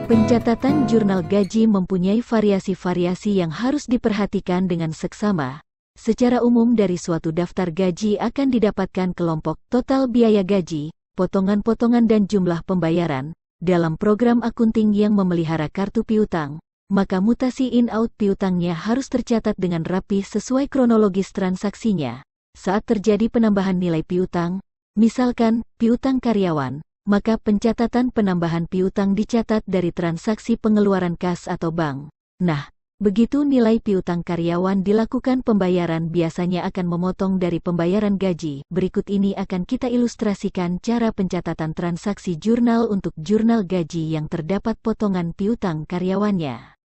Pencatatan jurnal gaji mempunyai variasi-variasi yang harus diperhatikan dengan seksama. Secara umum dari suatu daftar gaji akan didapatkan kelompok total biaya gaji, potongan-potongan dan jumlah pembayaran. Dalam program akunting yang memelihara kartu piutang, maka mutasi in-out piutangnya harus tercatat dengan rapi sesuai kronologis transaksinya. Saat terjadi penambahan nilai piutang, misalkan piutang karyawan, maka pencatatan penambahan piutang dicatat dari transaksi pengeluaran kas atau bank. Nah, begitu nilai piutang karyawan dilakukan pembayaran biasanya akan memotong dari pembayaran gaji. Berikut ini akan kita ilustrasikan cara pencatatan transaksi jurnal untuk jurnal gaji yang terdapat potongan piutang karyawannya.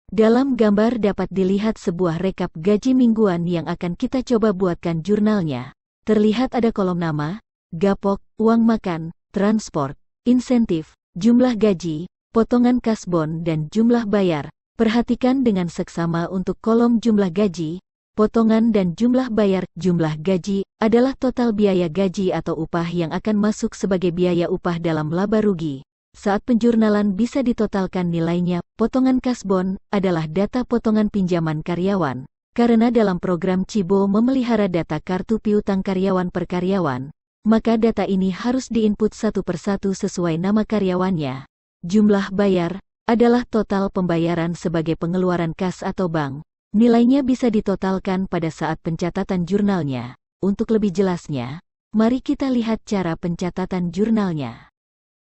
Dalam gambar dapat dilihat sebuah rekap gaji mingguan yang akan kita coba buatkan jurnalnya. Terlihat ada kolom nama, gapok, uang makan, transport, insentif, jumlah gaji, potongan kasbon dan jumlah bayar. Perhatikan dengan seksama untuk kolom jumlah gaji, potongan dan jumlah bayar. Jumlah gaji adalah total biaya gaji atau upah yang akan masuk sebagai biaya upah dalam laba rugi. Saat penjurnalan bisa ditotalkan nilainya. Potongan kasbon adalah data potongan pinjaman karyawan. Karena dalam program Cibo memelihara data kartu piutang karyawan per karyawan, maka data ini harus diinput satu persatu sesuai nama karyawannya. Jumlah bayar adalah total pembayaran sebagai pengeluaran kas atau bank. Nilainya bisa ditotalkan pada saat pencatatan jurnalnya. Untuk lebih jelasnya, mari kita lihat cara pencatatan jurnalnya.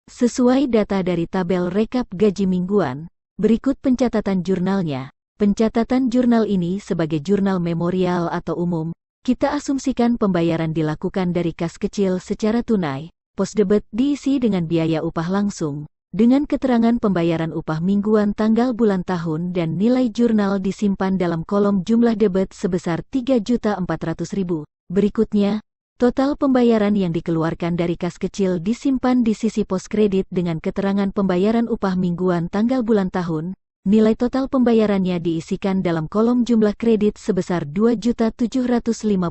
Sesuai data dari tabel rekap gaji mingguan, berikut pencatatan jurnalnya. Pencatatan jurnal ini sebagai jurnal memorial atau umum. Kita asumsikan pembayaran dilakukan dari kas kecil secara tunai, pos debit diisi dengan biaya upah langsung, dengan keterangan pembayaran upah mingguan tanggal bulan tahun dan nilai jurnal disimpan dalam kolom jumlah debit sebesar 3.400.000. Berikutnya, total pembayaran yang dikeluarkan dari kas kecil disimpan di sisi pos kredit dengan keterangan pembayaran upah mingguan tanggal bulan tahun. Nilai total pembayarannya diisikan dalam kolom jumlah kredit sebesar 2.750.000.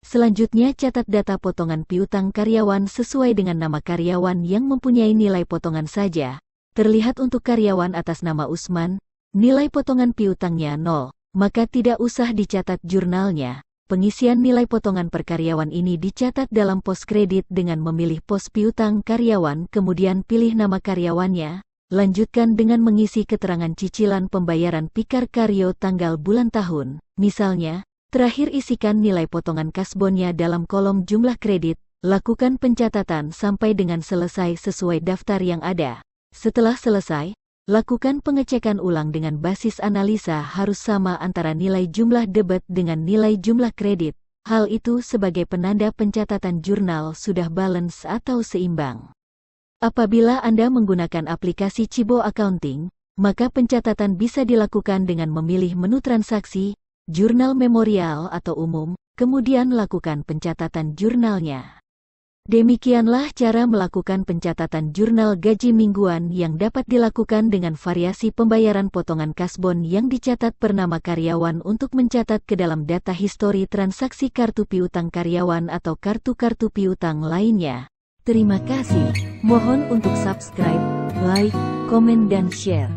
Selanjutnya catat data potongan piutang karyawan sesuai dengan nama karyawan yang mempunyai nilai potongan saja. Terlihat untuk karyawan atas nama Usman, nilai potongan piutangnya 0, maka tidak usah dicatat jurnalnya. Pengisian nilai potongan per karyawan ini dicatat dalam pos kredit dengan memilih pos piutang karyawan kemudian pilih nama karyawannya. Lanjutkan dengan mengisi keterangan cicilan pembayaran pikar karyo tanggal bulan tahun. Misalnya, terakhir isikan nilai potongan kasbonnya dalam kolom jumlah kredit. Lakukan pencatatan sampai dengan selesai sesuai daftar yang ada. Setelah selesai, lakukan pengecekan ulang dengan basis analisa harus sama antara nilai jumlah debit dengan nilai jumlah kredit. Hal itu sebagai penanda pencatatan jurnal sudah balance atau seimbang. Apabila Anda menggunakan aplikasi Cibo Accounting, maka pencatatan bisa dilakukan dengan memilih menu transaksi, jurnal memorial atau umum, kemudian lakukan pencatatan jurnalnya. Demikianlah cara melakukan pencatatan jurnal gaji mingguan yang dapat dilakukan dengan variasi pembayaran potongan kasbon yang dicatat per nama karyawan untuk mencatat ke dalam data histori transaksi kartu piutang karyawan atau kartu-kartu piutang lainnya. Terima kasih. Mohon untuk subscribe, like, komen dan share.